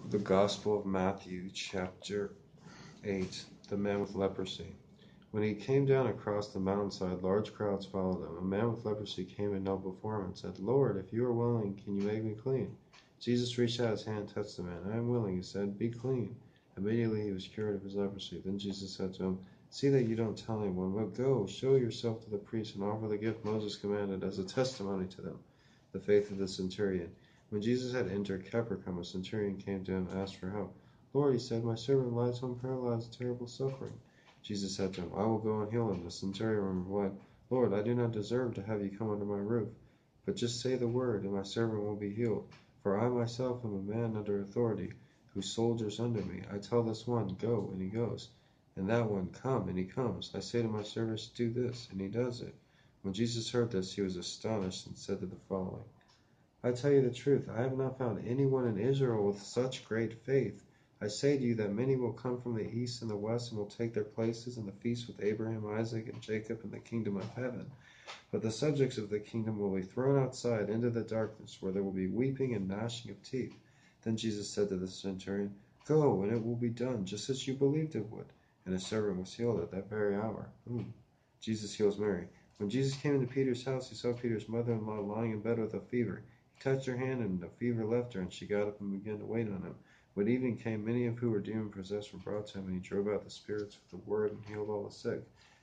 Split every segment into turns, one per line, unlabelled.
The Gospel of Matthew, chapter 8. The man with leprosy. When he came down across the mountainside, large crowds followed him. A man with leprosy came and knelt before him and said, "Lord, if you are willing, can you make me clean?" Jesus reached out his hand and touched the man. "I am willing," he said. "Be clean." Immediately he was cured of his leprosy. Then Jesus said to him, "See that you don't tell anyone, but go, show yourself to the priest and offer the gift Moses commanded as a testimony to them." The faith of the centurion. When Jesus had entered Capernaum, a centurion came to him and asked for help. "Lord," he said, "my servant lies home paralyzed with terrible suffering." Jesus said to him, "I will go and heal him." The centurion replied, "Lord, I do not deserve to have you come under my roof, but just say the word, and my servant will be healed. For I myself am a man under authority, whose soldiers under me. I tell this one, 'Go,' and he goes, and that one, 'Come,' and he comes. I say to my servant, 'Do this,' and he does it." When Jesus heard this, he was astonished and said to the following, "I tell you the truth, I have not found anyone in Israel with such great faith. I say to you that many will come from the east and the west and will take their places in the feast with Abraham, Isaac, and Jacob in the kingdom of heaven. But the subjects of the kingdom will be thrown outside into the darkness, where there will be weeping and gnashing of teeth." Then Jesus said to the centurion, "Go, and it will be done, just as you believed it would." And his servant was healed at that very hour. Jesus heals Mary. When Jesus came into Peter's house, he saw Peter's mother-in-law lying in bed with a fever. He touched her hand, and the fever left her, and she got up and began to wait on him. When evening came, many of who were demon-possessed were brought to him, and he drove out the spirits with the word and healed all the sick.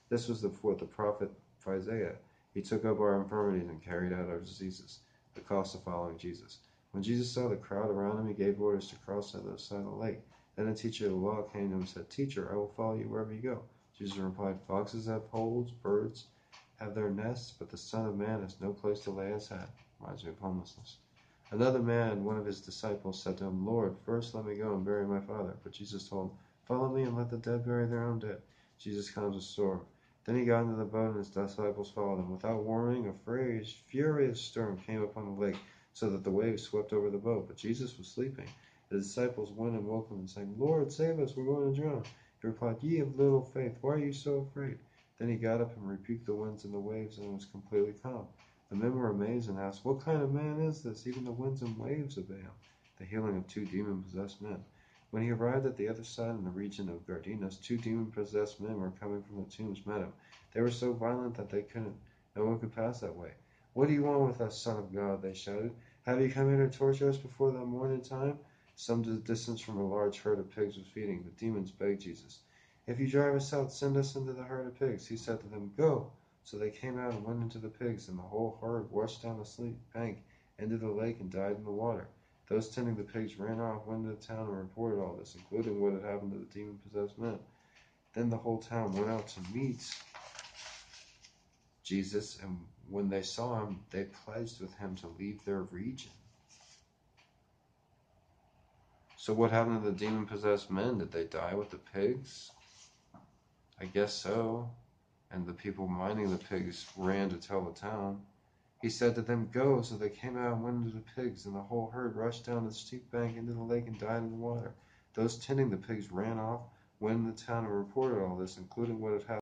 This was what the prophet Isaiah. He took up our infirmities and carried out our diseases. The cost of following Jesus. When Jesus saw the crowd around him, he gave orders to cross to the other side of the lake. Then the teacher of the law came to him and said, "Teacher, I will follow you wherever you go." Jesus replied, "Foxes have holes, birds have their nests, but the Son of Man has no place to lay his head." Reminds me of homelessness. Another man, one of his disciples, said to him, "Lord, first let me go and bury my father." But Jesus told him, "Follow me and let the dead bury their own dead." Jesus calms a storm. Then he got into the boat, and his disciples followed him. Without warning, a furious storm came upon the lake, so that the waves swept over the boat. But Jesus was sleeping. The disciples went and woke him and said, "Lord, save us, we're going to drown." He replied, "Ye of little faith, why are you so afraid?" Then he got up and rebuked the winds and the waves, and it was completely calm. The men were amazed and asked, "What kind of man is this? Even the winds and waves obey him." The healing of two demon-possessed men. When he arrived at the other side in the region of Gardenas, two demon-possessed men were coming from the tombs met him. They were so violent that no one could pass that way. "What do you want with us, Son of God?" they shouted. "Have you come here to torture us before the morning time?" Some distance from a large herd of pigs was feeding. The demons begged Jesus, "If you drive us out, send us into the herd of pigs." He said to them, "Go." So they came out and went into the pigs, and the whole herd rushed down the steep bank into the lake and died in the water. Those tending the pigs ran off, went into town, and reported all this, including what had happened to the demon-possessed men. Then the whole town went out to meet Jesus, and when they saw him, they pledged with him to leave their region. So what happened to the demon-possessed men? Did they die with the pigs? I guess so. And the people minding the pigs ran to tell the town. He said to them, "Go." So they came out and went into the pigs, and the whole herd rushed down the steep bank into the lake and died in the water. Those tending the pigs ran off, went into the town, and reported all this, including what had happened.